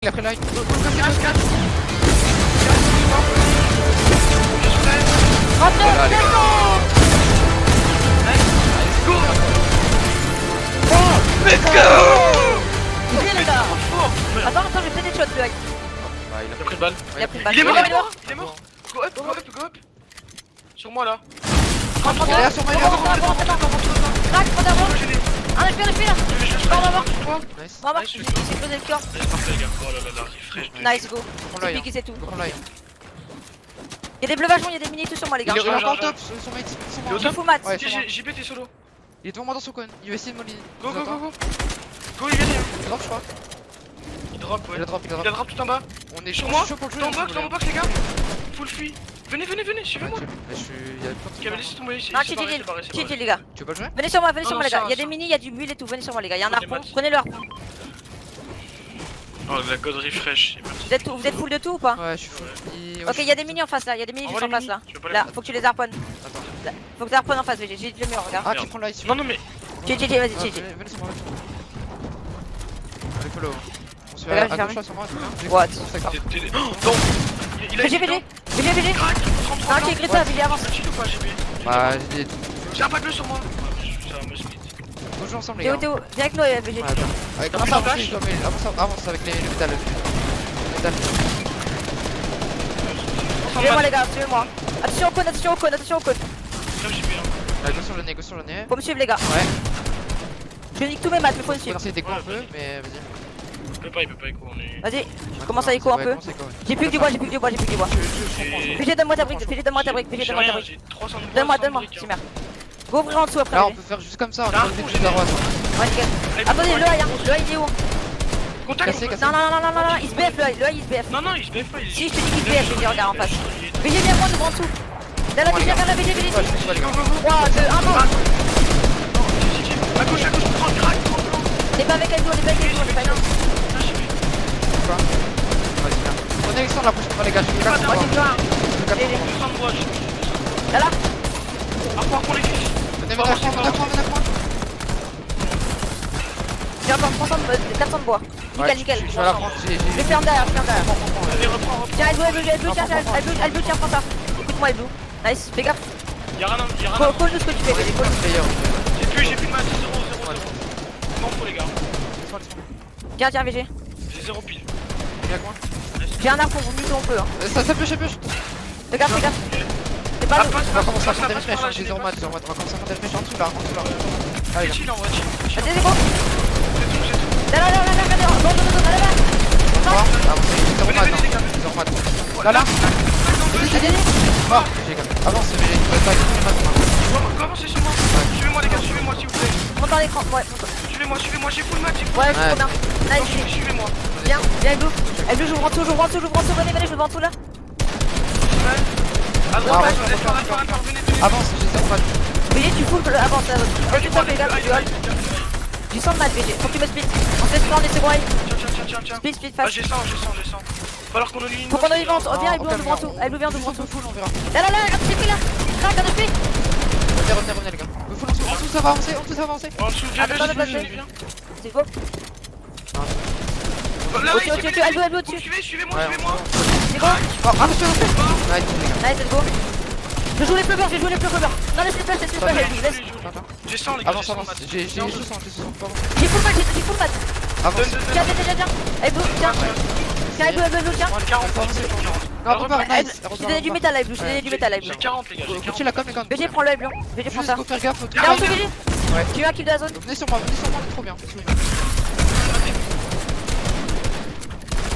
Il a pris live. Go. Let's go. Les gars. Attends, je vais des shots, le hack. Il a pris le balle. Il a pris le balle. Il est mort. Go up. Sur moi là. Derrière sur moi, il est Crac, prends d'avant. Un HP là. On va voir. Nice. On va voir. Il s'est explosé le corps. Parfait les gars. Oh là là, refresh. Nice, go. Prends C'est l'œil. piqué, c'est tout. Prends l'œil. Il y a des bleus vachons, il y a des mini tout sur moi, les gars. Il est encore au top. Son mate. Il est au Il top. fout mat. Ouais. JP t'es solo. Il est devant moi dans son coin. Il va essayer de molly. Go, il vient. Il drop, je crois. Il drop, ouais. Il a drop. Il a drop tout en bas. On est Sur moi. chaud pour le jeu. Dans mon box les gars. Full fuit. Venez, suivez-moi. Je suis. Il y a Qui avait laissé tomber ici. Non, chill, les gars. Tu veux pas le jouer? Venez sur moi, les Non, gars. Il y a ça. des mini, il y a du build et tout. Venez sur moi, les gars. Il y a un Prenez harpon. mat. Prenez le harpon. Oh la god refresh. Vous êtes full de tout ou pas? Ouais, je suis full. Ok, il y a des mini en face là. Il y a des mini juste en face là. Là, faut que tu les harponnes. Attends. Faut que tu harponnes en face, VG. J'ai le mur, regarde. Ah, qui prend live? Non, mais. Vas-y, Venez GG. sur moi. Allez, follow. On se fait Regarde, à j'ai gauche là sur moi. What? Non. Il a VG. Crac. Ah, ok, Greta, VG avance. Bah, j'ai. J'ai un pas bleu sur moi. Ça me split. On joue ensemble, les gars. Théo, viens avec nous, VG. Ouais, attends. Avec Comment ça flash avance avec le métal. Suivez-moi, les gars, suivez-moi. Attention au cône. Allez, go sur le nez. Faut me suivre, les gars. Ouais. Je nique tous mes maths, mais faut me On va suivre. lancer des coups un peu, mais vas-y. Il peut pas écho, on est. Vas-y, je commence à écho un peu. J'ai plus que du bois. VG, donne-moi ta brique. VG, donne-moi ta brique. J'ai 300 Donne-moi, c'est merde. Go ouvrir en dessous après. Là, on VG. peut faire juste comme ça. On Là, peut faire juste à droite. Ouais, nickel. Attendez, le high, il est où? Contact. Cassé. Non, il se BF, le high, il se BF. Non, il se BF pas. Si, je te dis qu'il se BF, VG, regarde en face. VG, viens moi, nous en dessous. Là, VG, viens là, VG. 3, 2, 1, mort. À gauche, prends le crack. On est pas avec elle, on est pas avec elle, on est pas avec Prenez Alexandre la prochaine fois, les gars. Je suis là. moi, j'ai besoin. Là, Venez, venez. j'ai encore 400 de bois. Nickel. Je suis à la France. Je vais faire derrière. Tiens, elle blue, tiens, prends ça. Écoute-moi, elle blue. Nice, fais gaffe. Y'a rien. Call nous ce que tu fais, VG, call. J'ai plus de match, 0. Non, pour les gars. Tiens, VG. J'ai 0 pile. J'ai un harpon, on on peut. Hein. Ça pêche. Fais gaffe. C'est pas nous. On va commencer à prendre des mèches. J'ai 0 mat. On va commencer à prendre des mèches en dessous là. Allez, Chill en vrai. Vas-y, c'est bon. Là, bon, là. Là. Allez. Mort. Avance, Avancez sur moi. Suivez-moi les gars, suivez-moi s'il vous plaît. Monte dans l'écran, ouais. Suivez-moi, j'ai full match. Ouais, je suis trop bien. Nice, Suivez-moi. viens, elle blue. J'ouvre en dessous, venez, je vous en dessous là. À droite, venez. Avance, j'ai 0 mat. VG, tu fous, avance, tu tapes les gars, tu duel. J'ai 100 de maths, VG, faut que tu me split. On se laisse prendre des secondes. Tiens. Split, Ah, fast. j'ai 100. Va alors qu'on Faut qu'on aille vente, viens, elle blue, on ouvre en dessous. Elle blue, viens, on ouvre en dessous. On verra. Là, regarde, j'ai pris là. Crac, un HP. Revenez les gars. En dessous ça va avancer. En dessous, viens. C'est go. Elle blue, dessus. Suivez-moi. C'est go. Nice. Nice, let's go. Je joue les pleuveurs. Non, laisse les places, laisse. J'ai 100 les gars. Avance. J'ai 60. J'ai full mat. Avance. Tiens. Elle blue, tiens. Tiens, elle blue, tiens. 40. Non, repars, nice. Je t'ai donné du métal, elle blue, J'ai 40 les gars. Continue la com les gars. VG, prends le bleu. VG, prends ça. Juste faire gaffe. Là, on se VG. Ouais. Tu veux un kill de la zone? Venez sur moi, trop bien.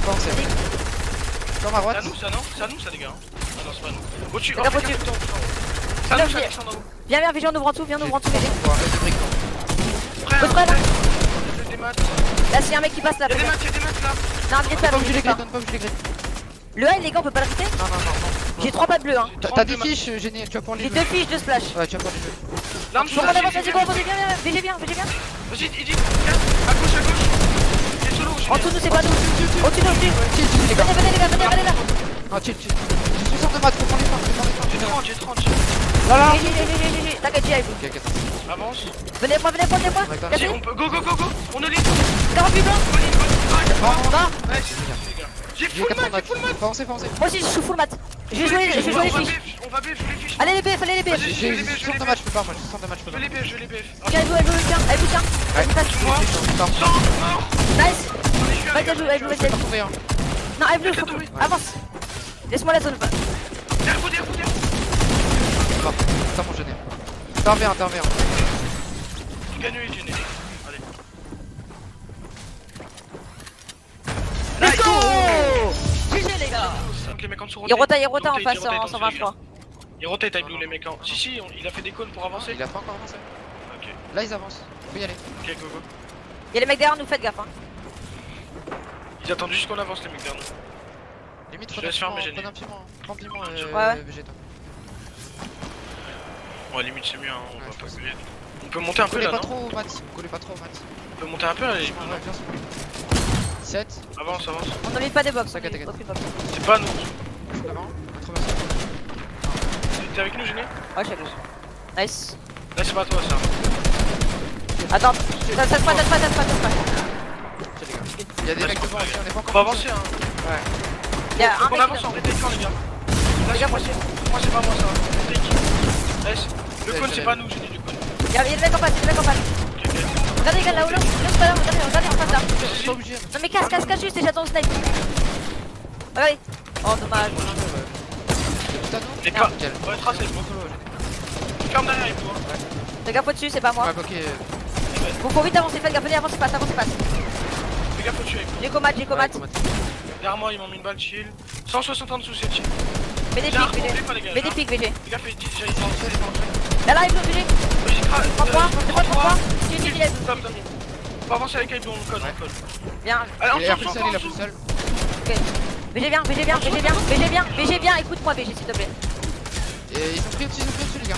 Avancez. Dans ma droite. C'est à nous ça les gars. Ah non, c'est pas nous. Au-dessus. Regarde au-dessus. C'est à nous, Alexandre. Viens, VG, on ouvre en dessous, VG. Prêt, Prêt, là. Des maths. Là, c'est un mec qui passe là. Y'a des maths là. Non, il est pas, Pas obligé il les est grilles, pas. donne pas obligé les grilles. Le high, les gars, on peut pas l'arrêter? Non. J'ai 3 pas de bleu, hein. T'as des fiches, génial, tu vas prendre les J'ai jeux. 2 fiches de splash. Ouais, tu vas prendre les jeux. L'arme Faut qu'on avance, vas-y, go, viens. VG, viens. Vas-y, il dit. À gauche. T'es solo. En dessous, nous, c'est pas nous. Au-dessus, Chill les gars. Venez là. Non, chill. J'ai 60 de maths, faut prendre les points. J'ai 30. Là. GG. T'inquiète, j'y arrive. Ok. Avance. Venez, moi. Cassez. On peut. Go. On est libre. 48 blancs. On va. Nice, les gars. J'ai J'ai full 80 mat, j'ai full mat. Foncez, foncez. Moi aussi je suis full mat. Je vais jouer les fiches. On va BF, je les fiches. Allez les BF, allez les BF. Vas-y. J'ai les BF, 60 de match, je peux pas, moi, j'ai 60 de match, je peux Je pas. les BF, je les BF. Tiens, elle joue, tiens. Elle joue, tiens. Ouais, Moi, Pardon. 100 mort. Nice. On est joué Vas-y, elle joue, elle joue, Je vas-y. peux pas trouver, hein. Non, elle joue, faut que... Avance. Laisse-moi la zone. Derrière vous, derrière vous, derrière vous. Mort. Putain, mon jeune. Interviens, interviens. Gagne les génériques. Allez. Let's go. GG les gars. Donc les mecs en dessous Il rotate en rotate, face il rotate en en 123. Il rotate Type Blue les mecs en. Si, il a fait des calls pour avancer. Il a pas encore avancé. Ok, Là, ils avancent. Faut y aller. ok, go go. Y'a les mecs derrière nous, faites gaffe hein. Ils attendent juste qu'on avance les mecs derrière nous. Limite, Je prenez un laisse faire mes piment, génies. prends un piment, Ouais. végétal. Ouais, limite c'est mieux, hein, on Ouais, va je pas pense. gueuler. On peut monter un peu Collez là, pas non? trop, Matt. Collez pas trop, Matt. On peut monter un peu là, les Ouais, bien sûr. 17. Avance, avance. On n'oublie pas des box. T'inquiète, t'inquiète. Aucune box. C'est pas nous. Je suis devant. 80. T'es avec nous, Géné? Ouais, je sais pas. Nice. Là, c'est pas toi ça. Attends, ça se passe. Tiens, les gars. Il y a des mecs devant aussi, on est pas On encore va avancer, hein. Ouais. Il y a Faut un qu'on mec. avance en retake quand, les gars. Là, Les gars, c'est moi, c'est pas moi ça. Retake. Laisse. Le cône, c'est pas nous, Géné, le cône. Il y a le mec en face, il y a le mec en face. Ok, ok. Regardez les gars là-haut, regardez en face là. Je suis pas obligé. Non mais casse juste et j'attends le snipe. Regardez. Oh dommage. Putain, non. Les pas. Nickel. Ouais, tracé. Bon solo, j'ai Ferme derrière avec toi. Fais gaffe au-dessus, c'est pas moi. Ouais, ok. Bon, faut vite avancer, faites gaffe, allez, avance, passe. Fais gaffe au-dessus avec moi. J'ai combat. Derrière moi, ils m'ont mis une balle chill. 160 en dessous, c'est chill. Mets des J'ai un pics, remonté pas, les gars. mets des pics, VG. Les gars, fais 10, j'ai essayé. Là, il faut VG. 3 points, c'est pas 3 points. J'ai une idée. Top, top. Faut avancer avec Aibou, on colle, on colle. Bien. Allez, Il a on plus sort, seul, il a plus seul. Ok. VG bien, écoute-moi VG s'il te plaît. Et ils sont pris au-dessus, les gars.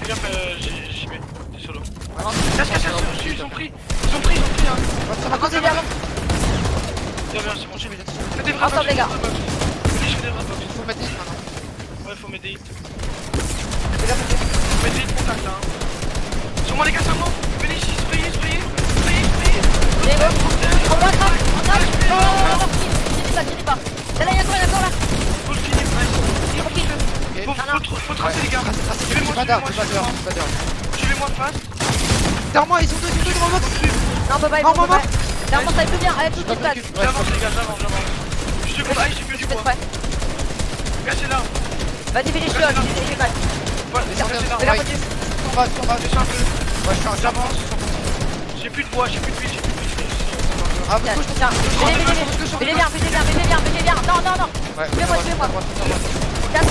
Fais gaffe, j'y vais. T'es solo. Avance. Casse, ils ont pris. Ils ont pris, hein. Avance, VG, avance. Bien, bien, c'est bon, j'ai mis. Fais des vrais Ensemble, box, les gars. Je fais des vrais box. Il faut mettre des hits maintenant. Ouais, faut m'aider. Fais gaffe, VG. Faut m'aider de contact, hein. Sur moi, les gars, sur moi. Venez ici, sprayez. Allez, go. On va attrape. Oh, j'ai pas. Là, il y a encore là. Faut le finir, J'ai compris. faut tracer, les gars. J'ai pas d'armes, j'ai pas d'armes. Suivez-moi de face. Derrière moi, ils sont deux devant moi. Non, on peut pas, Non, non, non. Clairement, ça va plus bien. Allez, tout de suite, J'avance, les gars, j'avance. Je te compte, j'ai que du bois. prêt. Gars, c'est là. Vas-y, VG, je suis là, j'ai mal. Ouais, Descends, c'est là. Fais gaffe au-dessus. On va, Descends un peu. Ouais, je suis un J'avance. J'ai plus de bois, j'ai plus de vie. Ah, Tiens, gauche, tiens. VG bien. Non. Ouais, Suivez-moi. Casse.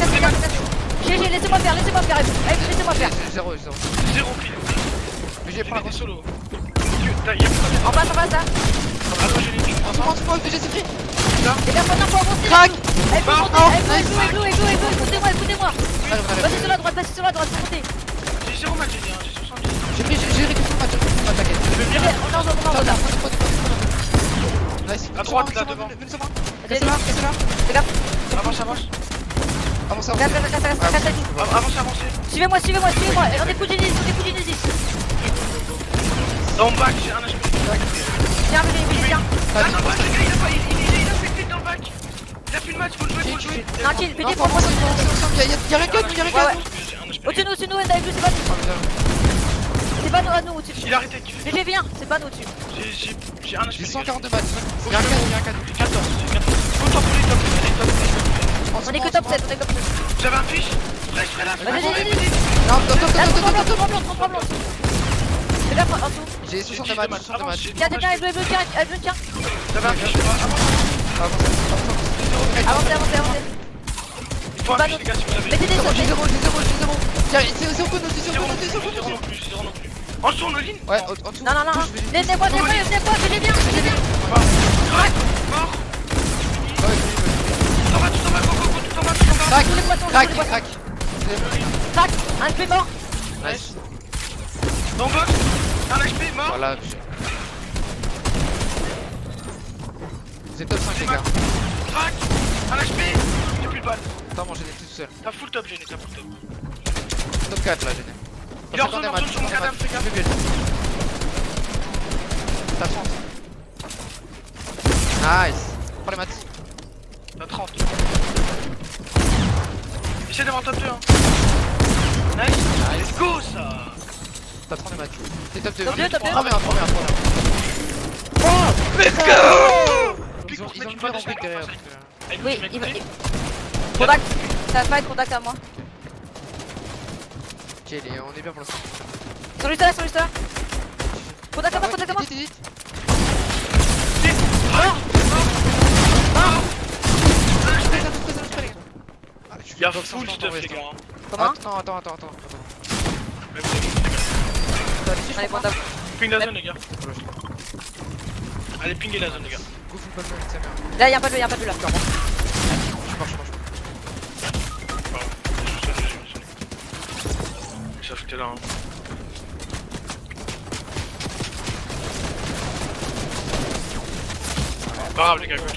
GG, laissez-moi faire. Allez, laissez-moi faire. Zéro. Zéro kill. Mais j'ai J'ai pas pas un des gros. solos. Y'a En face, là. Attends, j'ai les Moi, VG, c'est pris. Les gars, maintenant, faut avancer. Crac. Allez, faut monter. Allez, écoutez-moi. Allez, Vas-y sur la droite, faut monter. J'ai 0 match, j'ai 70. J'ai récupéré le match, t'inquiète. Je vais bien. Non, nice. À droite, là, devant. Venez sur moi. Vas-y, C'est là. fais gaffe. Avance. Avance. Casse. Avancez. Suivez-moi. On est coup de Genesis. Dans le bac, j'ai un HP. Viens, viens. Ah non, ouais, les gars, il a fait dans le bac. Il a plus de match, faut le jouer. Non, chill, PD, Non, prends moi. y'a rien que nous, J'ai un HP. Au-dessus, nous, c'est pas nous. C'est pas nous, à nous, au-dessus. Il a arrêté, qui fait. VG, viens, c'est pas nous, au-dessus. J'ai un HP. J'ai 142 matchs. Faut Y'a un que je cadeau, le- y'a un cadeau. 14. Faut top, On est que top 7, J'avais un fiche. Fresh, là. Vas-y. Non, Là, prends blanc. Fais gaffe, en dessous. J'ai 60 matchs. Tiens, elle veut, tiens. J'avais un fiche. Avancez. Il faut un fiche, les gars, si vous avez. Mettez des sauts. J'ai 0. Tiens, c'est au coup, c'est Zéro au non coup, plus, c'est au coup. zéro non plus. En dessous, on le ligne. Ouais, en dessous. Non. Venez-moi, VG, viens. Crac, mort. T'en vas, go, tout en bas. Crac, Tous les poissons, crac, tous les poissons. crac. Crac, un HP mort. Nice. Dans le box, un HP, mort. Voilà. Vous êtes top 5, les gars. Crac, un HP. J'ai plus de balles. Attends, moi, j'ai des tout seul. T'as full top, Géné, t'as full top. Top 4 là, Géné. Il est hors zone sur mon cadavre, fais gaffe. T'as 30. Nice. Prends les maths. T'as 30. Essaye d'avoir top 2 hein. Nice. Let's go ça. T'as 30 les maths. T'es top 2. Top deux, top deux. Prends-moi un. Let's go. Ils ont Pique, une bonne pique, envie derrière. pique. Oui, il va. Contact. Ça va pas être contact à moi. Ok, on est bien pour l'instant. Sur juste là, sur juste là. Contact à moi, contact à moi. Vite. Y'a full stuff les gars. Comment? Attends. Allez, contact. Ping la zone les gars. Allez pinguez la zone les gars. Go full pas de sa mère. Là, y'a pas de là. Je marche. Ça fait que t'es là hein. Pas grave les gars, gauche.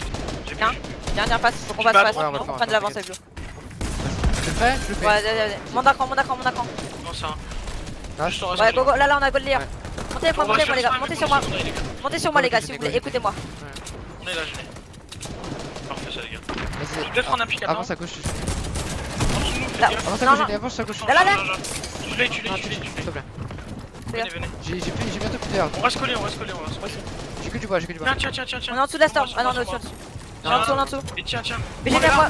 J'ai Viens. vu. Viens, passe. Faut qu'on passe, Ouais, passe. on va le On faire, prend de l'avance avec Blue. C'est prêt? Je le fais. Ouais, allez. Monte d'un cran. Non ça. Là, Je te Ouais, go. Là, on a gold layer. Ouais. Montez moi les gars. Montez sur moi. Montez sur moi les gars, s'il vous plaît. Écoutez-moi. On est là, je l'ai. Parfait ça les gars. Vas-y. Je vais peut-être prendre un pic attends. Avance à gauche. En dessous de nous les Là. gars. Avance à Non, gauche, non. Jenny, avance à gauche. Là. Tu l'as. S'il te plaît. Venez. J'ai bientôt plus d'air. On va se coller. J'ai que du bois. Tiens. On est en dessous de la storm. Ah non, on est au-dessus. On est en dessous. Et tiens. BG vers moi.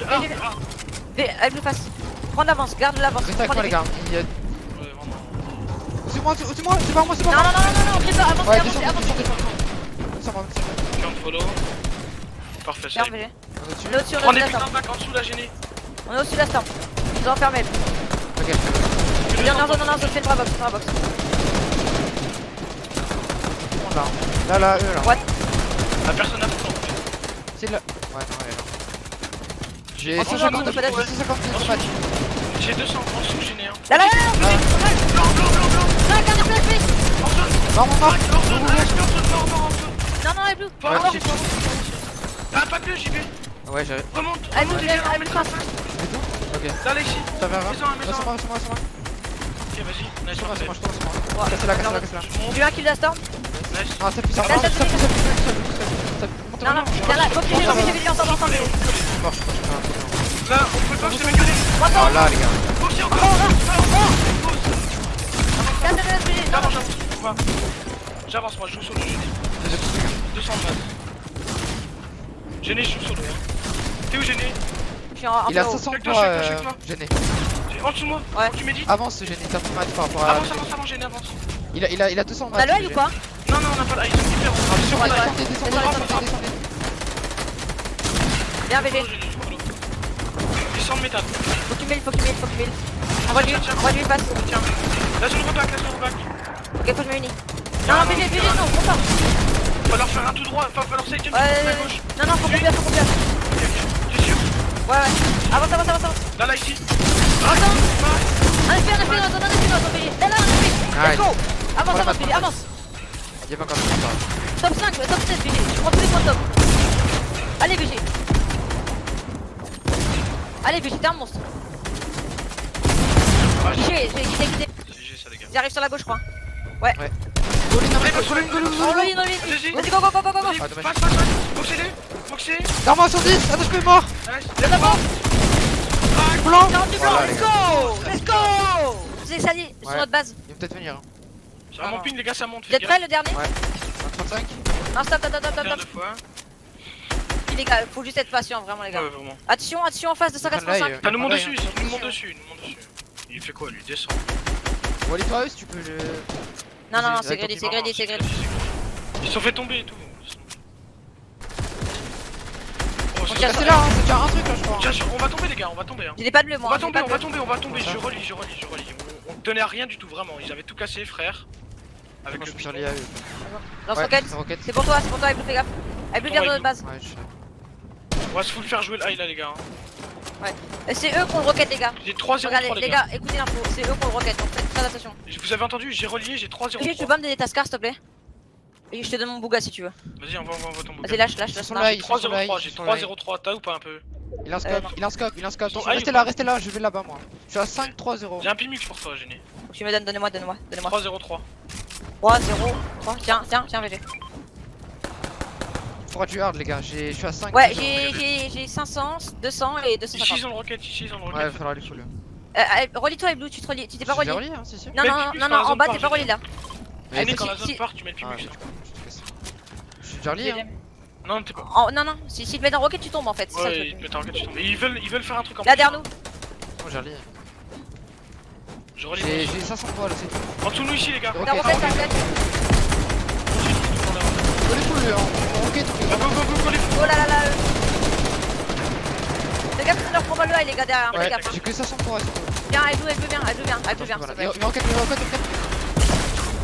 Avec Blue face. Prends l'avance, garde l'avance. Reste avec moi, les gars. Il y a. Ouais, vraiment. C'est moi, c'est pas moi. Non, pris pas, avance. Ouais, descends. Count follow. Parfait ça. Viens, BG. On est dessus. On est au-dessus, Prends de des la putains storm. de back en dessous la gênée. On est au-dessus de la storm. Ils ont enfermé. Ok, je fais. Viens, non, fais une box. Là, eux là. What? La personne a tout en fait. C'est là. Ouais, non, elle est là. J'ai En dessous, 150 en dessous, peut-être. 150 match. J'ai 200 en dessous gêné hein. Là. Blanc. Là, garde le flash. En zone. Non, mon marque. Non, elle Blue. Pas Ouais, encore. j'ai- Ah pas de JB. Ouais, j'arrive. Remonte. Elle Blue face. Ok. Là Alexis. Ça va, va. Maison. Reste-moi. Ok vas-y. Nice. Je parfait. pense. Casse-la. J'ai eu un kill de la storm. Nice. Ah, ça pue, ça Là, pue. ça Ça pue. pue. Non, viens là. Faut que j'ai ensemble. Je marche. Là on peut pas se mettre que Oh là, les gars. aussi encore. J'avance moi, je joue solo. 200 de masse. Gêné, je joue solo. T'es où Gêné? Je suis en Il a haut. 500 Check-toi, points, check-toi. gêné. En dessous de moi. Ouais. Tu médites. Avance, gêné. T'as pris match par rapport à. Avance, Gêné, avance. Il a 200 On match. a le high ou quoi? Non, on a pas là, ils sont différents. Descendez. Viens, BG. Ils sont de métal. Faut qu'il mille. Envoie lui face. Tiens. La zone reback. Ok, faut que je me unis. Non, BG, non, content. Faut leur faire un tout droit, faut leur save jump Ouais, à gauche. non, faut qu'on pièce. T'es sûr? Ouais. Avance. Là, ici. Attends. Un effet, attends, BG. Là, let's go. Avance, BG, avance. Il y avait encore des choses. Top 5, top 7, BG. Je prends tous les points top. Allez, BG. Allez, BG, t'es un monstre. J'ai quitté. GG ça les gars. Ils arrivent sur la gauche, je crois. Ouais. Go-in. On le vas-y. Vas-y, go. Ah, dommage. Vas-y, boxez. Dormant sur 10. Attends, je peux mort. Nice. Blanc. 40 du blanc, Voilà, les let's go. C'est Sally, sur Ouais. notre base. Il va peut-être venir. Hein. Ça mon ping les gars, ça monte. Vous êtes prêts, le dernier? Ouais. 35. Non, stop. Deux fois. Puis, les gars, faut juste être patient, vraiment, les gars. Ouais, vraiment. Attention en face de 185. Ça nous monte Ouais, dessus, il nous monte dessus. Il fait quoi lui? Descend. Wally toi si tu peux le. Non, Vas-y, c'est avec ton greedy. Ils se sont fait tomber et tout. Oh, On c'est- tient C'est là, hein, c'est déjà un truc là je crois. Tiens, on va tomber les gars, on va tomber. Hein. J'ai pas de bleu, On moi. va j'ai tomber, pas de on va bleu. tomber. Je relis. On tenait à rien du tout, vraiment. Ils avaient tout cassé, frère. Avec Moi le je suis sur piton. l'IA. Lance-roquette. C'est pour toi, avec bleu, fais gaffe. Avec bleu, viens de notre base. Ouais, je. On va se full faire jouer le high là, les gars. Hein. Et c'est eux qui ont le rocket, les gars. J'ai 3-0-3, Regardez, les gars, écoutez l'info. C'est eux qui ont le rocket, donc faites très attention. Vous avez entendu, j'ai relié, j'ai 3-0. Tu peux pas me donner ta scar, s'il te plaît? Et je te donne mon bouga si tu veux. Vas-y, on va ton bouquin. Vas-y, lâche. Ils sont Non. là, J'ai ils sont sur l'IA. 3-0-3, j'ai 3-0-3, t'as ou pas un peu? Il a un scope. Ton Restez là, je vais là-bas moi. Je suis à 5-3-0. J'ai un pimux pour toi, Gêné. Tu me donnes, donnez-moi. 3-0-3. 3, 0, 3. Tiens, VG. Faudra du hard les gars, je suis à 5. Ouais, j'ai 500, 200 et Ici 250. ils ont le rocket, ici ils ont le Ouais, rocket. faudra les full. Relis-toi, Blue, tu t'es pas relié. relié, hein, si, si. Non, Mets non, le non, Pimux non, dans la en zone bas, par, t'es pas relié là. Mais Quand la si. zone part, tu mets le Ah, Pimux. je suis déjà relié, hein. Non, t'es pas. Non, non, si tu te mets dans Rocket, tu tombes en fait. C'est ça le Ouais, truc. ils te mettent un rocket, tu tombes. Et ils veulent faire un truc en Là, plus. derrière nous. Moi j'ai relié. Je relis J'ai moi aussi. 500 poils, c'est tout. En dessous de nous ici, les gars. Ok, T'as Rocket, t'as Rocket. Go les full, ok, Go, go, go, go, les fous. Oh là là là. Les gars, leur combat le high, les gars, derrière. Ouais, Fais gaffe. j'ai que 500 poils, c'est tout. Viens, elle joue bien, elle joue bien. Ça va être- Mais rocket,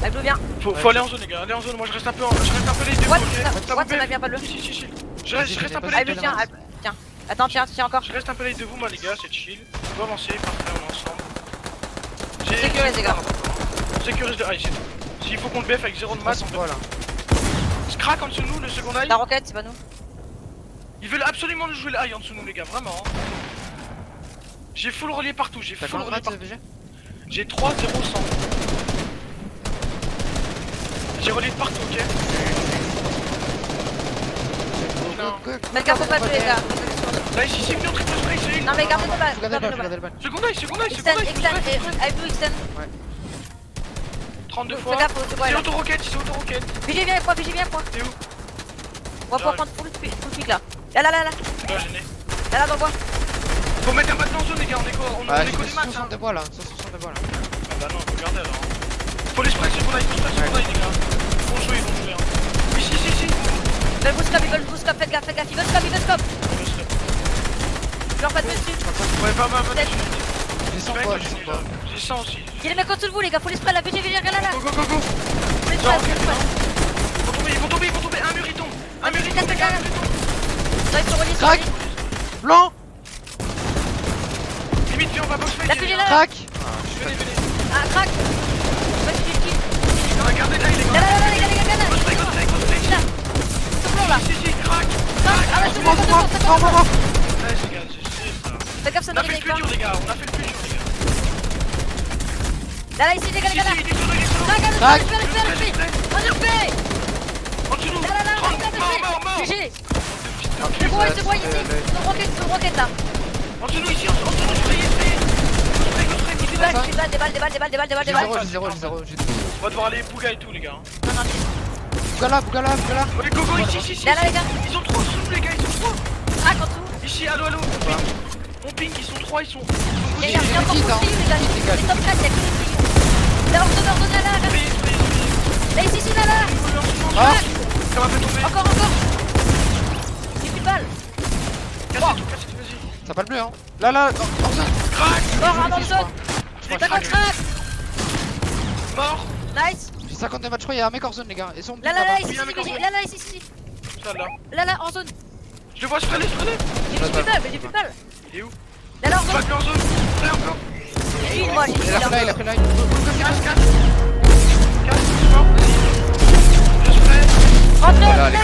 Elle joue bien. Faut aller en zone, les gars. Allez en zone. Moi, je reste un peu les deux. What, Ok. ça va bien pas le. Si. Je reste un peu les Elle deux. joue, tiens. Tiens. Attends, tiens encore. Je reste un peu les deux, vous, moi, les gars. C'est chill. On va avancer. Parfait, on est ensemble. Sécurise, les gars. Sécurise de high, c'est tout. S'il faut qu'on le BF avec 0 de masse, on peut. Voilà. Crack en dessous de nous, le second high. La Rocket, c'est pas nous. Ils veulent absolument nous jouer le high en dessous de nous, les gars, vraiment. hein. J'ai full relié partout, j'ai T'as full combien de relié maths, partout. VG? J'ai 3, 0, 100. J'ai relié de partout, ok. Non. Mais gaffe, faut pas jouer, les gars. Là, ici, c'est venu en triple spray, c'est Non, mais gardez nos balles. Je regardais le ban, je regardais le ban. Second high, second high, Extend, second high. extend, et elle joue extend. 32 Fais fois. gaffe, c'est quoi C'est là? auto-rocket, c'est auto-rocket. VG, viens, quoi, VG, viens, quoi. T'es où? On va pouvoir prendre full pick là. Là, Là, gêné. dans le bois. Faut mettre un matelas en zone, les gars, on est quoi? On Ah, est j'ai quoi que des maths, hein? 60 de poils là, 60 de poils là. Ah bah non, faut garder alors. Faut les spray, second high, faut spray, second high, les gars. Ils vont jouer, hein. Ici. Ils veulent boost scope, faites gaffe. Ils veulent scope. Je leur pas de dessus. Ouais, va. J'ai 100 poils, j'ai 100 poils. J'ai 100 aussi. Il y a les mecs en dessous de vous, les gars, faut les spray là. VG, regarde là. Go. Faut les spray, faut les spray. Ils vont tomber. Un mur, il tombe. Un mur, il tombe, les gars. Là, ils sont reliés, Crac. Blanc. Limite, viens, on va box fight. La PG là. Crac. Venez. Ah, crack. Vas-y, j'ai le kill. Regardez là, les gars. Là, les gars. Go strike. Là. Ce plan là. Si, crack. Ah, ouais, c'est bon. Ouais, les gars, j'ai ça. Fais gaffe, ça On a nous fait le les plus dur, les gars. Là, ici, les gars. Il est sur le Crack, Crack. on est refait. En dessous de nous. Là, 30, mort. GG. C'est bon, ici. Son rocket là. En dessous de nous, ici, en dessous de nous, spray. Des balles. J'ai 0, j'ai 2. On va devoir aller bouga et tout, les gars. Non, Bougala. Ouais, go, ici. Là, les gars. Ils sont 3 sous nous, les gars, ils sont 3. Crack en dessous. Ici, allô, on ping, ils sont 3, ils sont. Il y a encore les beaucoup de filles, les gars. Les top 4, il y a que des filles. Là, ordonne, là. Là, ici, là. Ah. Ça m'a fait tomber. Encore. J'ai plus de balles. Cassez tout, vas-y. Ça pas le bleu, hein. Là, en zone. Crack. Mort, un morceau. Je crois. 50 crack. Mort. Nice. J'ai 52 matchs, je crois, il y a un mec hors zone, les gars. Ils sont Là, ici, Oui, un mec en zone. là, ici. Ça, là. Là, en zone. Je le vois, je prenais. J'ai plus de balles, mais j'ai plus de balles. Il est où? Là, en Pas zone. plus en zone. Là encore. J'ai une, moi, j'ai Il a une. pris là, Casse, mort. Vas-y. Je spray. Rentre, Voilà, les gars.